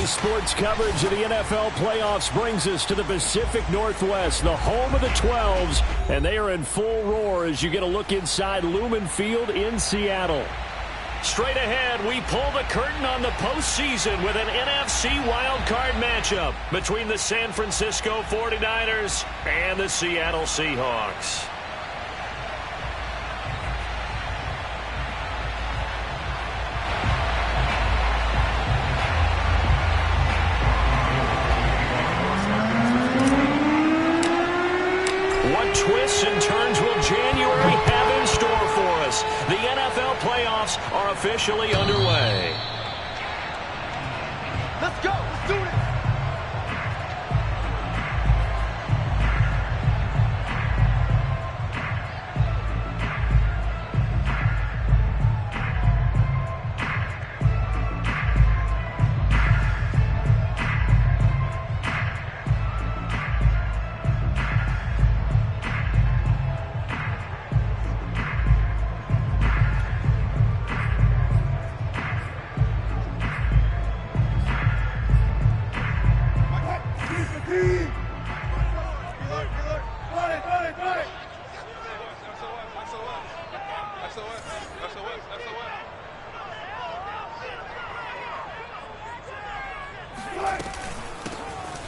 Today's sports coverage of the NFL playoffs brings us to the Pacific Northwest, the home of the 12s, and they are in full roar as you get a look inside Lumen Field in Seattle. Straight ahead, we pull the curtain on the postseason with an NFC wildcard matchup between the San Francisco 49ers and the Seattle Seahawks. What twists and turns will January have in store for us? The NFL playoffs are officially underway. Let's go. Let's do it.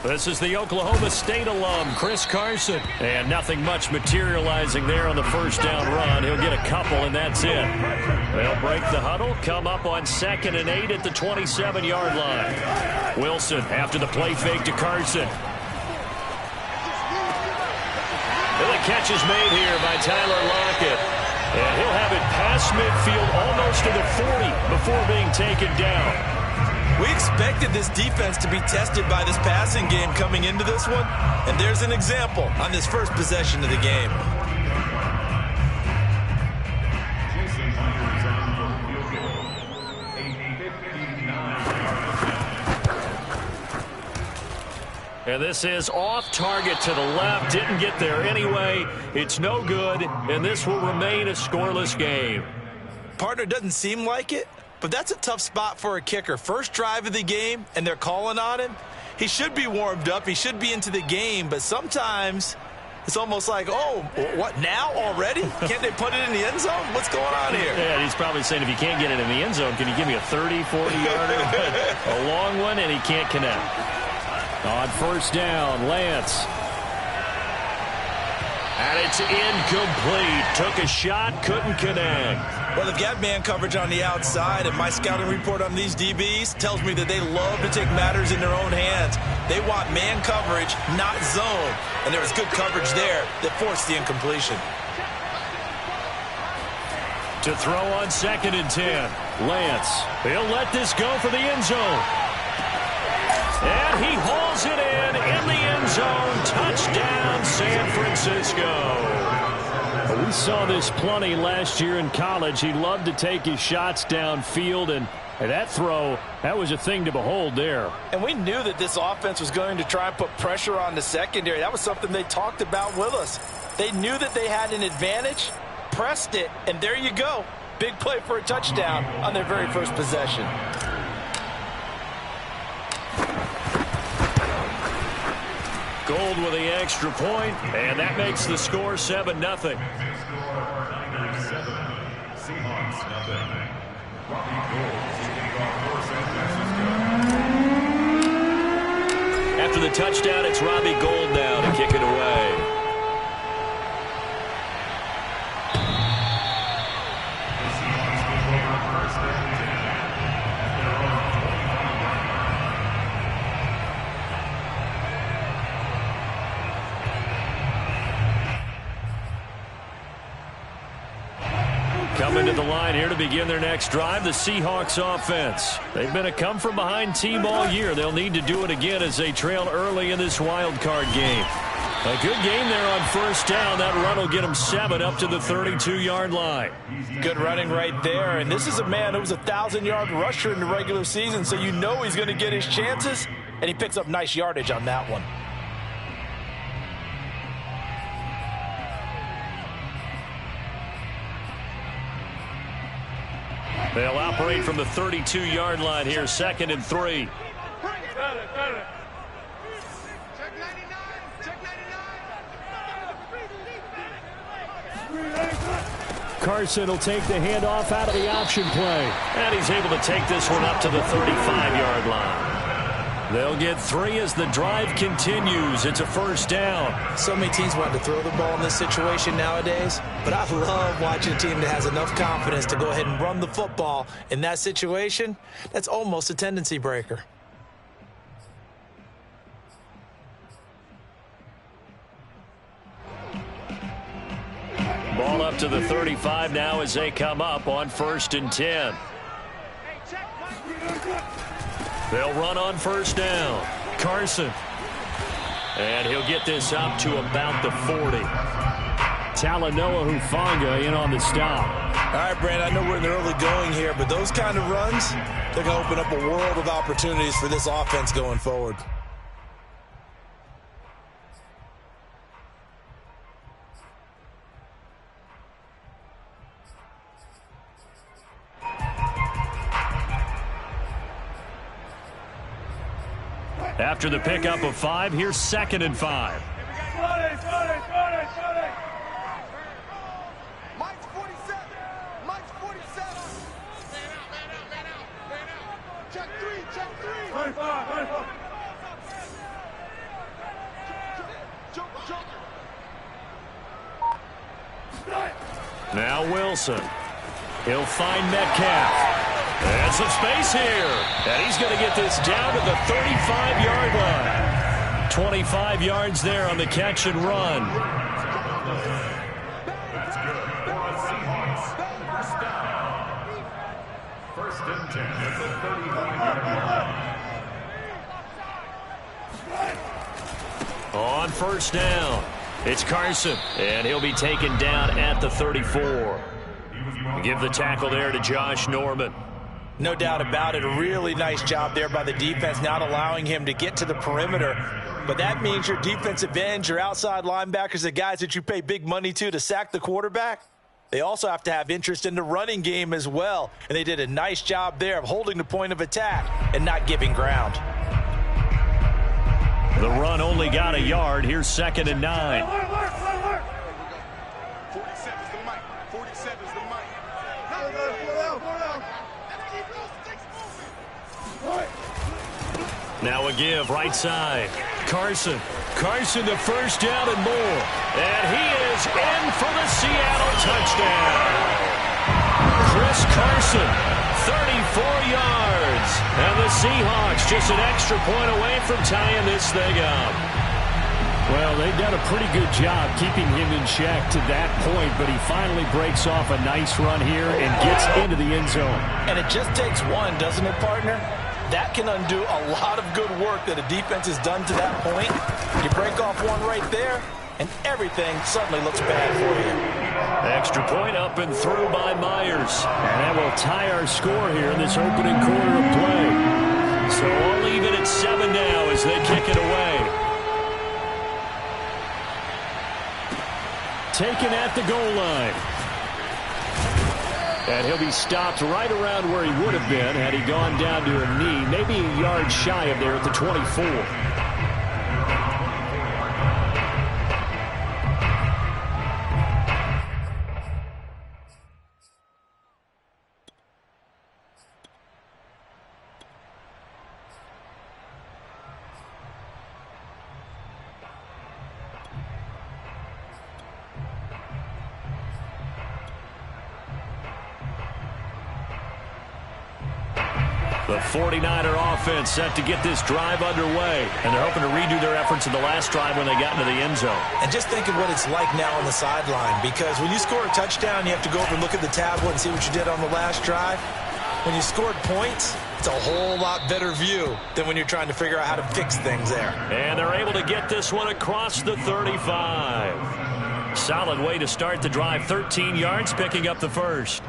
This is the Oklahoma State alum, Chris Carson. And nothing much materializing there on the first down run. He'll get a couple, and that's it. They'll break the huddle, come up on 2nd and 8 at the 27-yard line. Wilson after the play fake to Carson. And the catch is made here by Tyler Lockett. And he'll have it past midfield almost to the 40 before being taken down. We expected this defense to be tested by this passing game coming into this one, and there's an example on this first possession of the game. And this is off target to the left. Didn't get there anyway. It's no good, and this will remain a scoreless game. Partner, doesn't seem like it, but that's a tough spot for a kicker. First drive of the game, and they're calling on him. He should be warmed up. He should be into the game, but sometimes it's almost like, oh, what, now already? Can't they put it in the end zone? What's going on here? Yeah, he's probably saying if you can't get it in the end zone, can you give me a 30, 40-yarder? A long one, and he can't connect. On first down, Lance. And it's incomplete. Took a shot, couldn't connect. Well, they've got man coverage on the outside, and my scouting report on these DBs tells me that they love to take matters in their own hands. They want man coverage, not zone. And there was good coverage there that forced the incompletion. To throw on 2nd and 10. Lance. He'll let this go for the end zone. And he hauls it in the end zone. Touchdown, San Francisco. We saw this plenty last year in college. He loved to take his shots downfield, and that throw, that was a thing to behold there. And we knew that this offense was going to try and put pressure on the secondary. That was something they talked about with us. They knew that they had an advantage, pressed it, and there you go. Big play for a touchdown on their very first possession. Gold with the extra point, and that makes the score 7-0. After the touchdown, it's Robbie Gould now to kick it away. Coming to the line here to begin their next drive, the Seahawks offense. They've been a come-from-behind team all year. They'll need to do it again as they trail early in this wild card game. A good game there on first down. That run will get them 7 up to the 32-yard line. Good running right there. And this is a man who was a 1,000-yard rusher in the regular season, so you know he's going to get his chances, and he picks up nice yardage on that one. They'll operate from the 32-yard line here, 2nd and 3. Carson will take the handoff out of the option play. And he's able to take this one up to the 35-yard line. They'll get 3 as the drive continues. It's a first down. So many teams want to throw the ball in this situation nowadays, but I love watching a team that has enough confidence to go ahead and run the football. In that situation, that's almost a tendency breaker. Ball up to the 35 now as they come up on 1st and 10. They'll run on first down. Carson. And he'll get this up to about the 40. Talanoa Hufanga in on the stop. All right, Brandon, I know we're in the early going here, but those kind of runs, they're going to open up a world of opportunities for this offense going forward. After the pickup of 5, here's 2nd and 5. Mike's 47. Mike's 47. Check 3. Check 3. Jump. Now Wilson. He'll find Metcalf. And some space here. And he's going to get this down to the 35-yard line. 25 yards there on the catch and run. That's good. Seahawks. First down. 1st and 10 at the 35-yard line. On first down, it's Carson. And he'll be taken down at the 34. Give the tackle there to Josh Norman. No doubt about it. A really nice job there by the defense, not allowing him to get to the perimeter. But that means your defensive ends, your outside linebackers, the guys that you pay big money to sack the quarterback, they also have to have interest in the running game as well. And they did a nice job there of holding the point of attack and not giving ground. The run only got a yard. Here's 2nd and 9. 47 is the mic. 47 is the mic. Now a give, right side. Carson the first down and more. And he is in for the Seattle touchdown. Chris Carson, 34 yards. And the Seahawks just an extra point away from tying this thing up. Well, they've done a pretty good job keeping him in check to that point, but he finally breaks off a nice run here and gets into the end zone. And it just takes one, doesn't it, partner? That can undo a lot of good work that a defense has done to that point. You break off one right there, and everything suddenly looks bad for you. Extra point up and through by Myers. And that will tie our score here in this opening quarter of play. So all even at 7 now as they kick it away. Taken at the goal line. And he'll be stopped right around where he would have been had he gone down to a knee, maybe a yard shy of there at the 24. The 49er offense set to get this drive underway, and they're hoping to redo their efforts in the last drive when they got into the end zone. And just think of what it's like now on the sideline, because when you score a touchdown, you have to go over and look at the tablet and see what you did on the last drive. When you scored points, it's a whole lot better view than when you're trying to figure out how to fix things there. And they're able to get this one across the 35. Solid way to start the drive, 13 yards, picking up the first.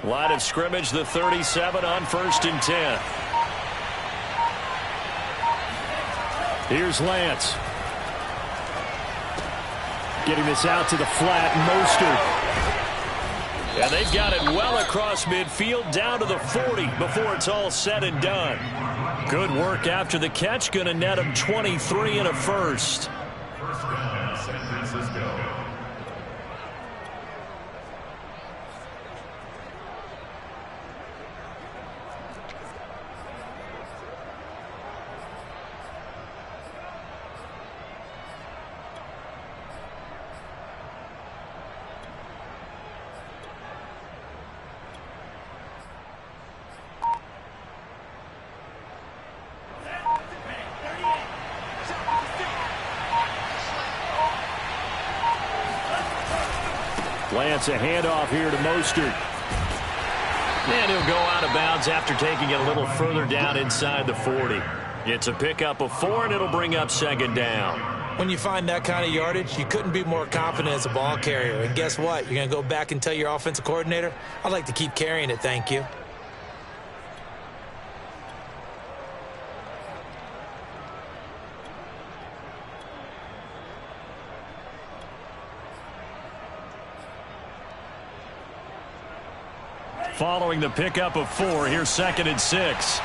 Line of scrimmage, the 37 on 1st and 10. Here's Lance. Getting this out to the flat, Mostert. And they've got it well across midfield, down to the 40 before it's all said and done. Good work after the catch, going to net him 23 and a first. First down, San Francisco. Lance, a handoff here to Mostert. And he'll go out of bounds after taking it a little further down inside the 40. It's a pickup of 4, and it'll bring up 2nd down. When you find that kind of yardage, you couldn't be more confident as a ball carrier. And guess what? You're going to go back and tell your offensive coordinator, I'd like to keep carrying it, thank you. Following the pickup of 4, here's 2nd and 6.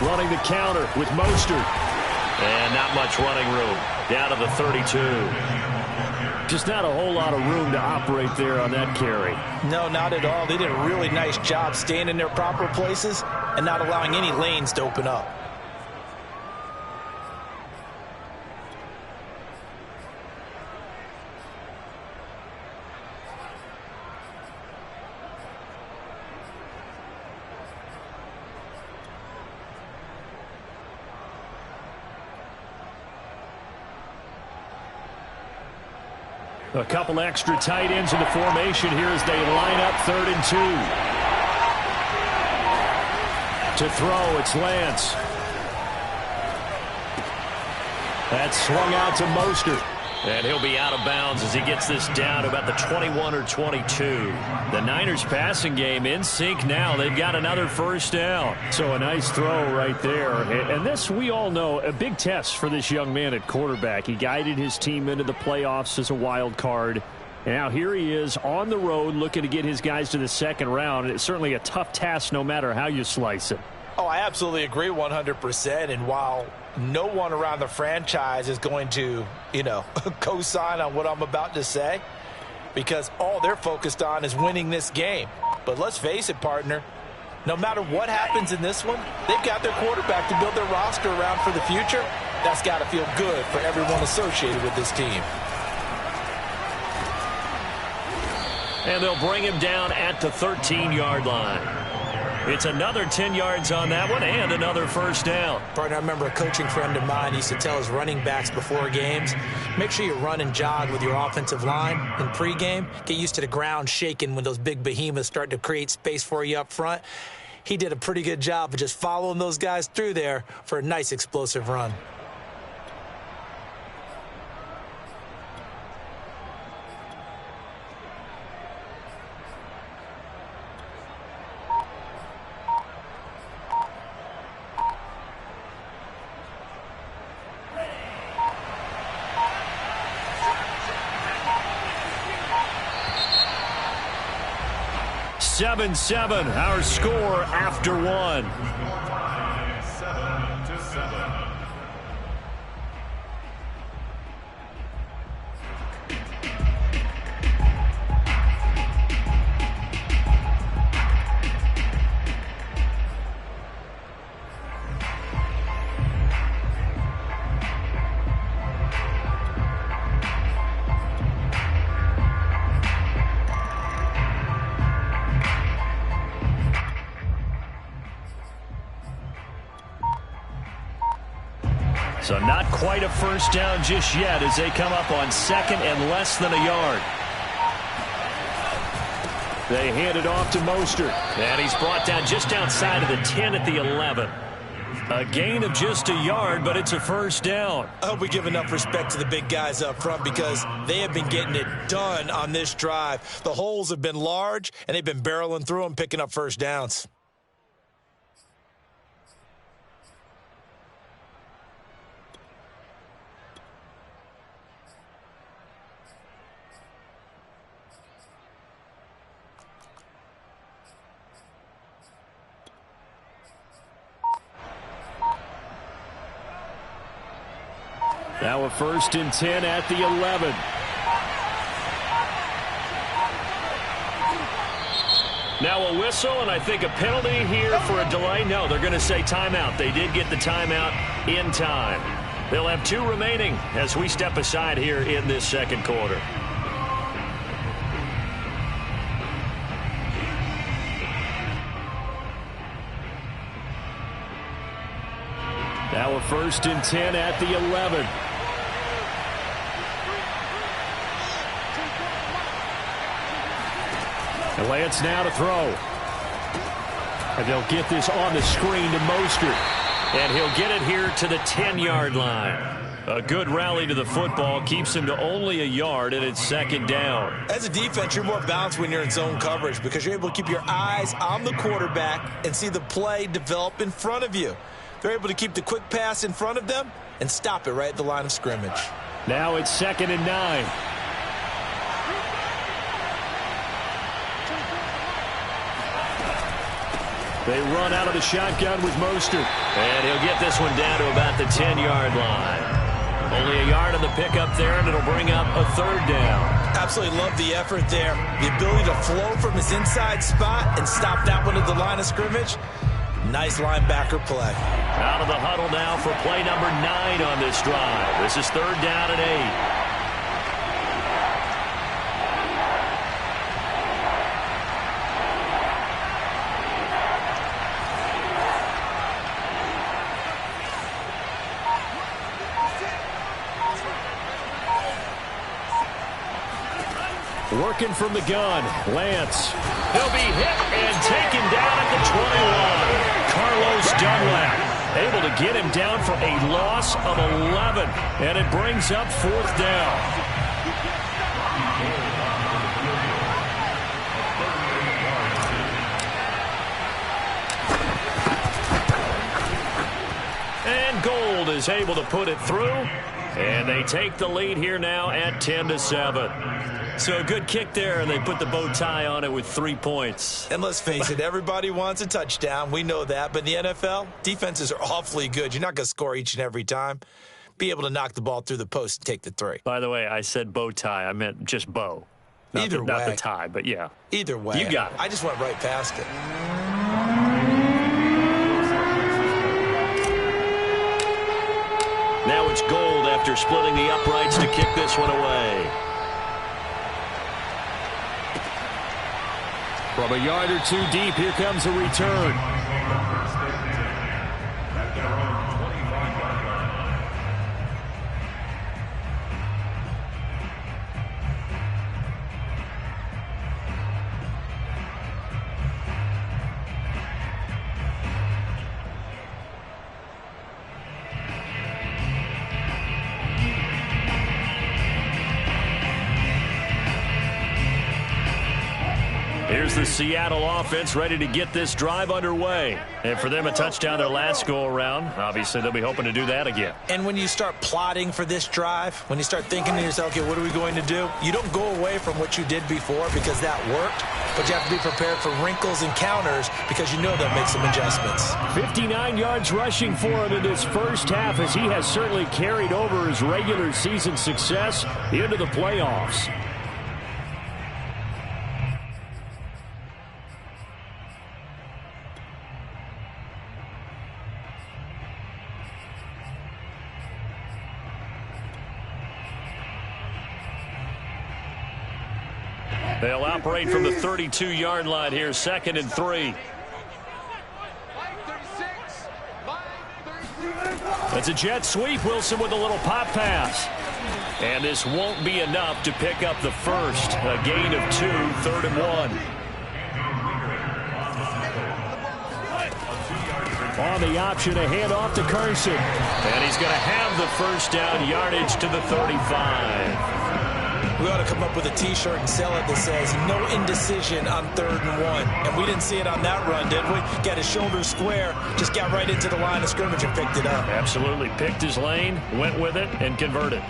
Running the counter with Mostert. And not much running room. Down to the 32. Just not a whole lot of room to operate there on that carry. No, not at all. They did a really nice job staying in their proper places and not allowing any lanes to open up. A couple extra tight ends in the formation here as they line up 3rd and 2. To throw, it's Lance. That's swung out to Mostert. And he'll be out of bounds as he gets this down to about the 21 or 22. The Niners passing game in sync now. They've got another 1st down. So a nice throw right there. And this, we all know, a big test for this young man at quarterback. He guided his team into the playoffs as a wild card. And now here he is on the road looking to get his guys to the 2nd round. It's certainly a tough task no matter how you slice it. Oh, I absolutely agree 100%. And while no one around the franchise is going to, co-sign on what I'm about to say, because all they're focused on is winning this game. But let's face it, partner, no matter what happens in this one, they've got their quarterback to build their roster around for the future. That's got to feel good for everyone associated with this team. And they'll bring him down at the 13-yard line. It's another 10 yards on that one and another 1st down. Partner, I remember a coaching friend of mine used to tell his running backs before games, make sure you run and jog with your offensive line in pregame. Get used to the ground shaking when those big behemoths start to create space for you up front. He did a pretty good job of just following those guys through there for a nice explosive run. Seven, our score after 1. 7-7. So not quite a 1st down just yet as they come up on 2nd and less than a yard. They hand it off to Mostert. And he's brought down just outside of the 10 at the 11. A gain of just a yard, but it's a first down. I hope we give enough respect to the big guys up front because they have been getting it done on this drive. The holes have been large, and they've been barreling through them, picking up first downs. Now a 1st and 10 at the 11. Now a whistle, and I think a penalty here for a delay. No, they're going to say timeout. They did get the timeout in time. They'll have 2 remaining as we step aside here in this second quarter. Now a 1st and 10 at the 11. And Lance now to throw. And they'll get this on the screen to Mostert. And he'll get it here to the 10-yard line. A good rally to the football keeps him to only a yard, and it's 2nd down. As a defense, you're more balanced when you're in zone coverage because you're able to keep your eyes on the quarterback and see the play develop in front of you. They're able to keep the quick pass in front of them and stop it right at the line of scrimmage. Now it's 2nd and 9. They run out of the shotgun with Mostert. And he'll get this one down to about the 10-yard line. Only a yard on the pickup there, and it'll bring up a 3rd down. Absolutely love the effort there. The ability to flow from his inside spot and stop that one at the line of scrimmage. Nice linebacker play. Out of the huddle now for play number 9 on this drive. This is 3rd down and 8. Working from the gun, Lance. He'll be hit and taken down at the 21. Carlos Dunlap able to get him down for a loss of 11. And it brings up 4th down. And Gold is able to put it through. And they take the lead here now at 10-7. So a good kick there, and they put the bow tie on it with 3 points. And let's face it, everybody wants a touchdown. We know that. But in the NFL, defenses are awfully good. You're not going to score each and every time. Be able to knock the ball through the post and take the 3. By the way, I said bow tie. I meant just bow. Not the tie, but yeah. Either way. You got it. I just went right past it. Now it's Gold after splitting the uprights to kick this one away. From a yard or 2 deep, here comes a return. Here's the Seattle offense ready to get this drive underway. And for them, a touchdown their last go-around. Obviously, they'll be hoping to do that again. And when you start plotting for this drive, when you start thinking to yourself, okay, what are we going to do? You don't go away from what you did before because that worked, but you have to be prepared for wrinkles and counters because you know they'll make some adjustments. 59 yards rushing for him in this first half as he has certainly carried over his regular season success into the playoffs. They'll operate from the 32-yard line here, 2nd and 3. That's a jet sweep. Wilson with a little pop pass. And this won't be enough to pick up the first. A gain of 2, 3rd and 1. On the option, a handoff to Carson. And he's going to have the first down, yardage to the 35. We ought to come up with a T-shirt and sell it that says, no indecision on 3rd and 1. And we didn't see it on that run, did we? Got his shoulders square, just got right into the line of scrimmage and picked it up. Absolutely. Picked his lane, went with it, and converted.